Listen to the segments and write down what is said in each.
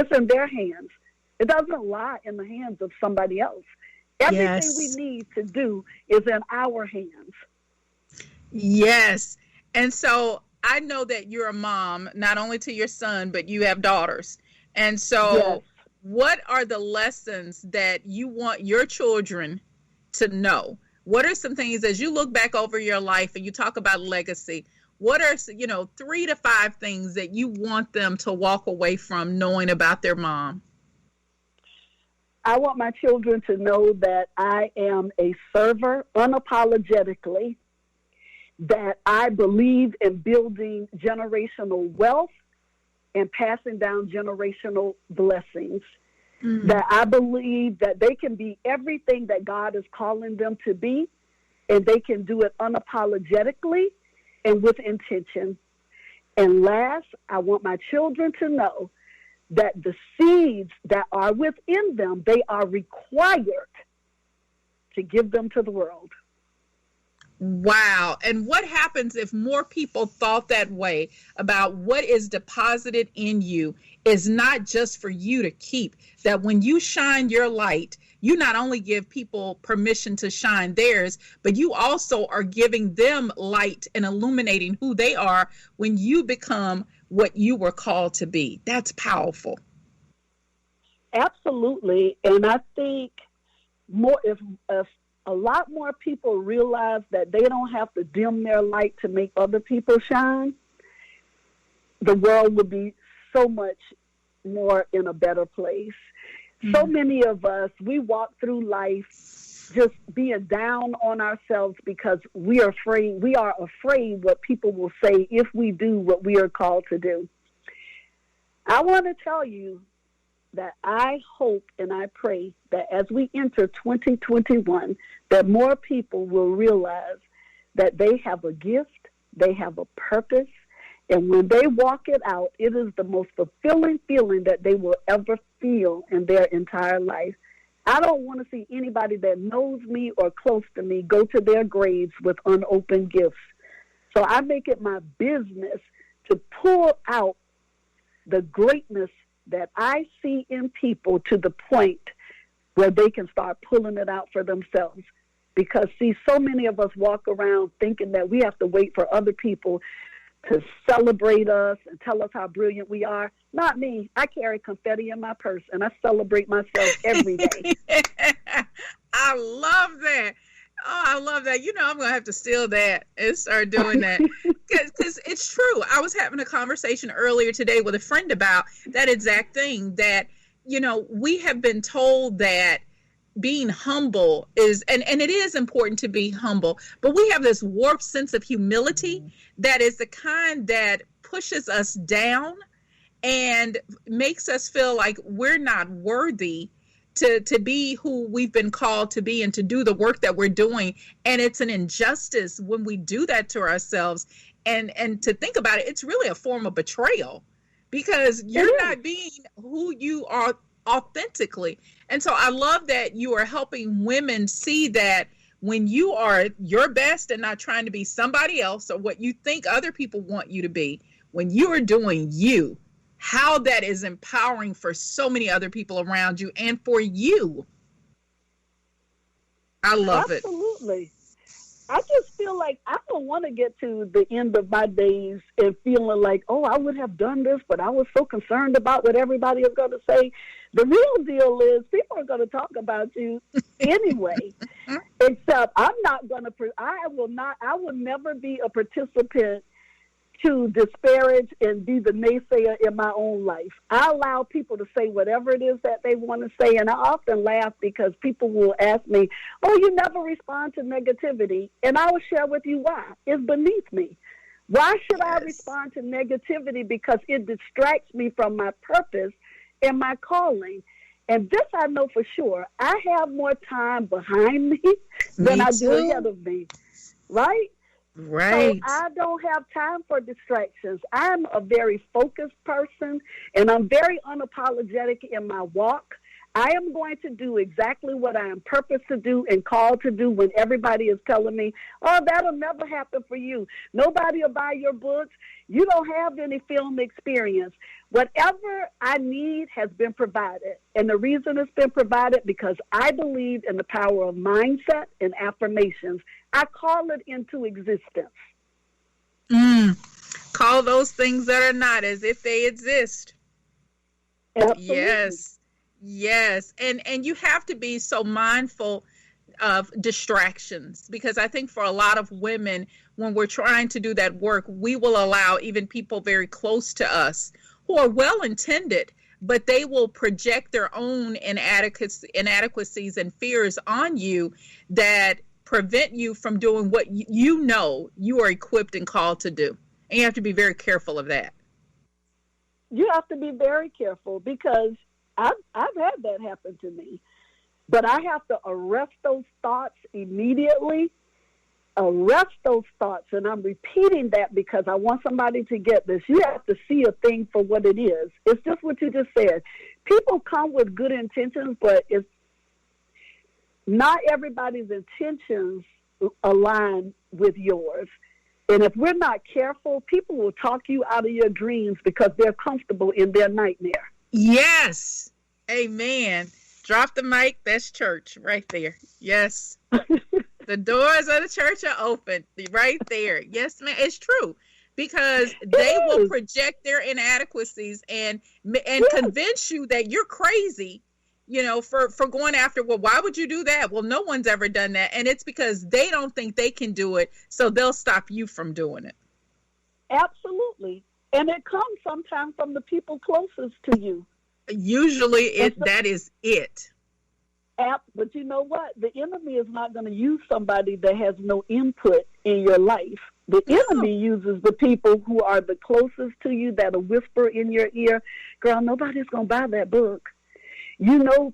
It's in their hands. It doesn't lie in the hands of somebody else. Everything we need to do is in our hands. Yes. And so I know that you're a mom, not only to your son, but you have daughters. And so what are the lessons that you want your children to know? What are some things as you look back over your life and you talk about legacy? What are, 3 to 5 things that you want them to walk away from knowing about their mom? I want my children to know that I am a server unapologetically, that I believe in building generational wealth and passing down generational blessings, that I believe that they can be everything that God is calling them to be, and they can do it unapologetically and with intention. And last, I want my children to know that the seeds that are within them, they are required to give them to the world. Wow. And what happens if more people thought that way about what is deposited in you is not just for you to keep, that when you shine your light, you not only give people permission to shine theirs, but you also are giving them light and illuminating who they are when you become what you were called to be. That's powerful. Absolutely. And I think more if a lot more people realize that they don't have to dim their light to make other people shine, the world would be so much more in a better place. So many of us, we walk through life just being down on ourselves because we are afraid what people will say if we do what we are called to do. I want to tell you that I hope and I pray that as we enter 2021, that more people will realize that they have a gift, they have a purpose, and when they walk it out, it is the most fulfilling feeling that they will ever feel in their entire life. I don't want to see anybody that knows me or close to me go to their graves with unopened gifts. So I make it my business to pull out the greatness that I see in people to the point where they can start pulling it out for themselves. Because, see, so many of us walk around thinking that we have to wait for other people to celebrate us and tell us how brilliant we are. Not me. I carry confetti in my purse, and I celebrate myself every day. I love that. Oh, I love that. I'm going to have to steal that and start doing that. Because it's true. I was having a conversation earlier today with a friend about that exact thing, that, we have been told that being humble is, and it is important to be humble, but we have this warped sense of humility that is the kind that pushes us down and makes us feel like we're not worthy to be who we've been called to be and to do the work that we're doing. And it's an injustice when we do that to ourselves. And to think about it, it's really a form of betrayal because you're not being who you are authentically. And so I love that you are helping women see that when you are your best and not trying to be somebody else or what you think other people want you to be, when you are doing you, how that is empowering for so many other people around you and for you. I love it. Absolutely. I just feel like I don't want to get to the end of my days and feeling like, oh, I would have done this, but I was so concerned about what everybody is going to say. The real deal is people are going to talk about you anyway, except I'm not going to, I will never be a participant to disparage and be the naysayer in my own life. I allow people to say whatever it is that they want to say, and I often laugh because people will ask me, oh, you never respond to negativity, and I will share with you why. It's beneath me. Why should I respond to negativity? Because it distracts me from my purpose and my calling. And this I know for sure. I have more time behind me than I do ahead of me, right? Right. So I don't have time for distractions. I'm a very focused person, and I'm very unapologetic in my walk. I am going to do exactly what I am purposed to do and called to do when everybody is telling me, oh, that'll never happen for you. Nobody will buy your books. You don't have any film experience. Whatever I need has been provided. And the reason it's been provided because I believe in the power of mindset and affirmations. I call it into existence. Call those things that are not as if they exist. Absolutely. Yes. And you have to be so mindful of distractions, because I think for a lot of women, when we're trying to do that work, we will allow even people very close to us who are well-intended, but they will project their own inadequacies and fears on you that prevent you from doing what you know you are equipped and called to do. And you have to be very careful of that. You have to be very careful, because I've had that happen to me. But I have to arrest those thoughts immediately. Arrest those thoughts. And I'm repeating that because I want somebody to get this. You have to see a thing for what it is. It's just what you just said. People come with good intentions, but it's not everybody's intentions align with yours. And if we're not careful, people will talk you out of your dreams because they're comfortable in their nightmare. Yes. Amen. Drop the mic. That's church right there. Yes. The doors of the church are open right there. Yes, ma'am. It's true, because they will project their inadequacies and convince you that you're crazy, for going after, well, why would you do that? Well, no one's ever done that. And it's because they don't think they can do it. So they'll stop you from doing it. Absolutely. And it comes sometimes from the people closest to you. Usually that is it. But you know what? The enemy is not going to use somebody that has no input in your life. The enemy uses the people who are the closest to you, that will whisper in your ear, girl, nobody's going to buy that book.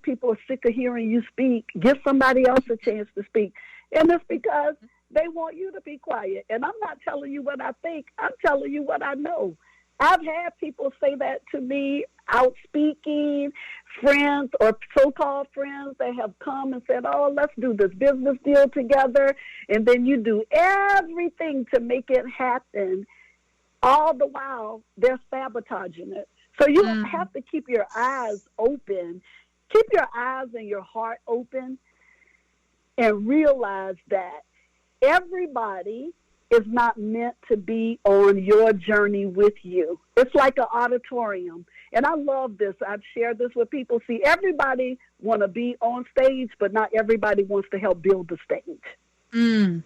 People are sick of hearing you speak. Give somebody else a chance to speak. And it's because they want you to be quiet. And I'm not telling you what I think. I'm telling you what I know. I've had people say that to me, outspeaking friends or so-called friends that have come and said, oh, let's do this business deal together. And then you do everything to make it happen. All the while, they're sabotaging it. So you have to keep your eyes open. Keep your eyes and your heart open and realize that everybody is not meant to be on your journey with you. It's like an auditorium. And I love this. I've shared this with people. See, everybody want to be on stage, but not everybody wants to help build the stage.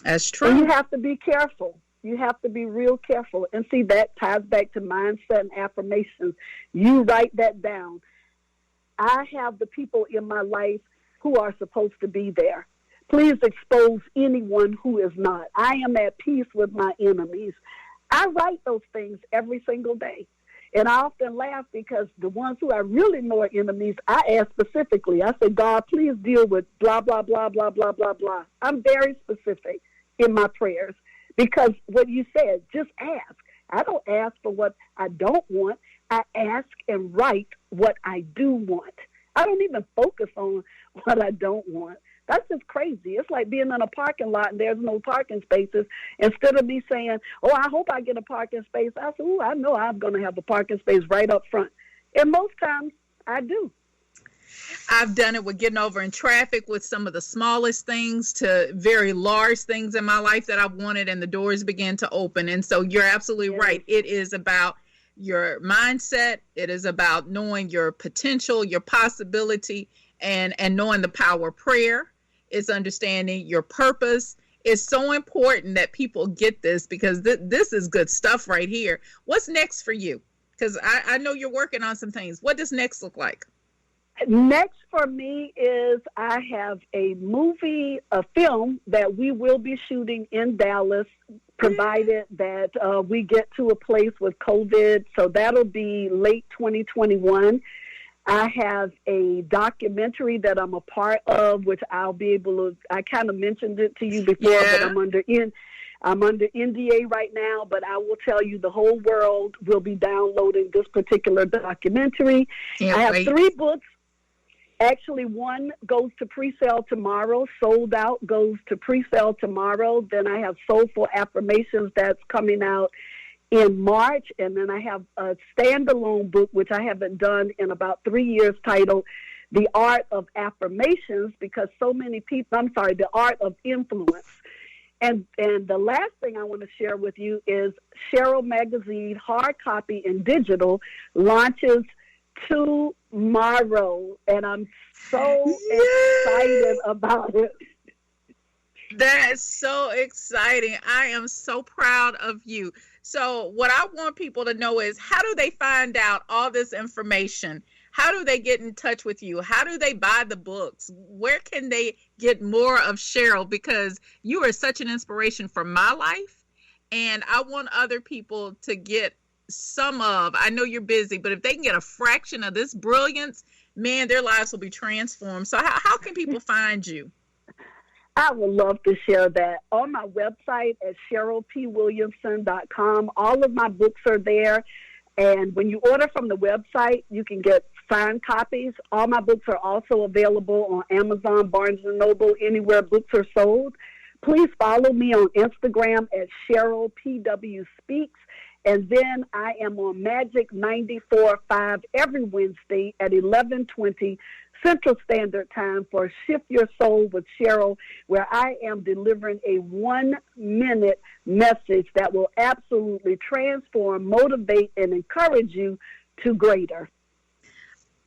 That's true. And you have to be careful. You have to be real careful. And see, that ties back to mindset and affirmations. You write that down. I have the people in my life who are supposed to be there. Please expose anyone who is not. I am at peace with my enemies. I write those things every single day. And I often laugh because the ones who I really know are enemies, I ask specifically. I say, God, please deal with blah, blah, blah, blah, blah, blah, blah. I'm very specific in my prayers because what you said, just ask. I don't ask for what I don't want. I ask and write what I do want. I don't even focus on what I don't want. That's just crazy. It's like being in a parking lot and there's no parking spaces. Instead of me saying, oh, I hope I get a parking space, I say, oh, I know I'm going to have a parking space right up front. And most times I do. I've done it with getting over in traffic with some of the smallest things to very large things in my life that I wanted, and the doors began to open. And so you're absolutely right. It is about your mindset. It is about knowing your potential, your possibility, and knowing the power of prayer. It's understanding your purpose. It's so important that people get this because this is good stuff right here. What's next for you? Because I know you're working on some things. What does next look like? Next for me is I have a film that we will be shooting in Dallas, provided that we get to a place with COVID. So that'll be late 2021. I have a documentary that I'm a part of, which I'll be able to, I kind of mentioned it to you before, but I'm under NDA right now, but I will tell you the whole world will be downloading this particular documentary. I have 3 books. Actually, one goes to pre-sale tomorrow. Sold Out goes to pre-sale tomorrow. Then I have Soulful Affirmations that's coming out in March, and then I have a standalone book, which I haven't done in about 3 years, titled The Art of Affirmations, because so many people, The Art of Influence. And the last thing I want to share with you is Cheryl Magazine, hard copy and digital, launches tomorrow, and I'm so excited about it. That is so exciting. I am so proud of you. So what I want people to know is, how do they find out all this information? How do they get in touch with you? How do they buy the books? Where can they get more of Cheryl? Because you are such an inspiration for my life, and I want other people to get some of, I know you're busy, but if they can get a fraction of this brilliance, man, their lives will be transformed. So how can people find you? I would love to share that. On my website at CherylPWilliamson.com, all of my books are there. And when you order from the website, you can get signed copies. All my books are also available on Amazon, Barnes & Noble, anywhere books are sold. Please follow me on Instagram at Cheryl PW Speaks. And then I am on Magic 94.5 every Wednesday at 11:20 Central Standard Time for Shift Your Soul with Cheryl, where I am delivering a 1-minute message that will absolutely transform, motivate, and encourage you to greater.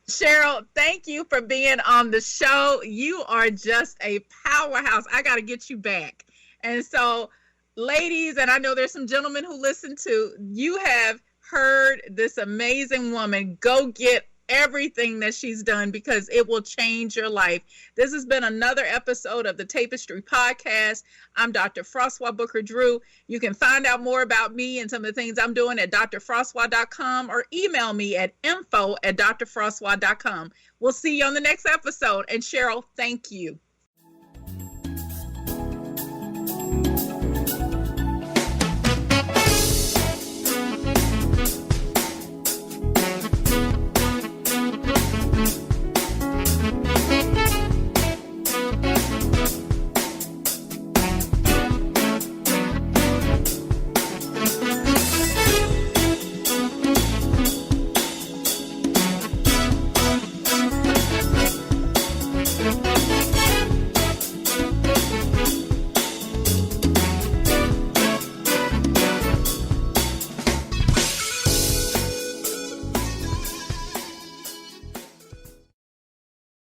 Cheryl, thank you for being on the show. You are just a powerhouse. I got to get you back. And so, ladies, and I know there's some gentlemen who listen to, you have heard this amazing woman. Go get everything that she's done, because it will change your life. This has been another episode of the Tapestry Podcast. I'm Dr. Francois Booker Drew. You can find out more about me and some of the things I'm doing at drfrancois.com, or email me at info@drfrancois.com. We'll see you on the next episode. And Cheryl, thank you.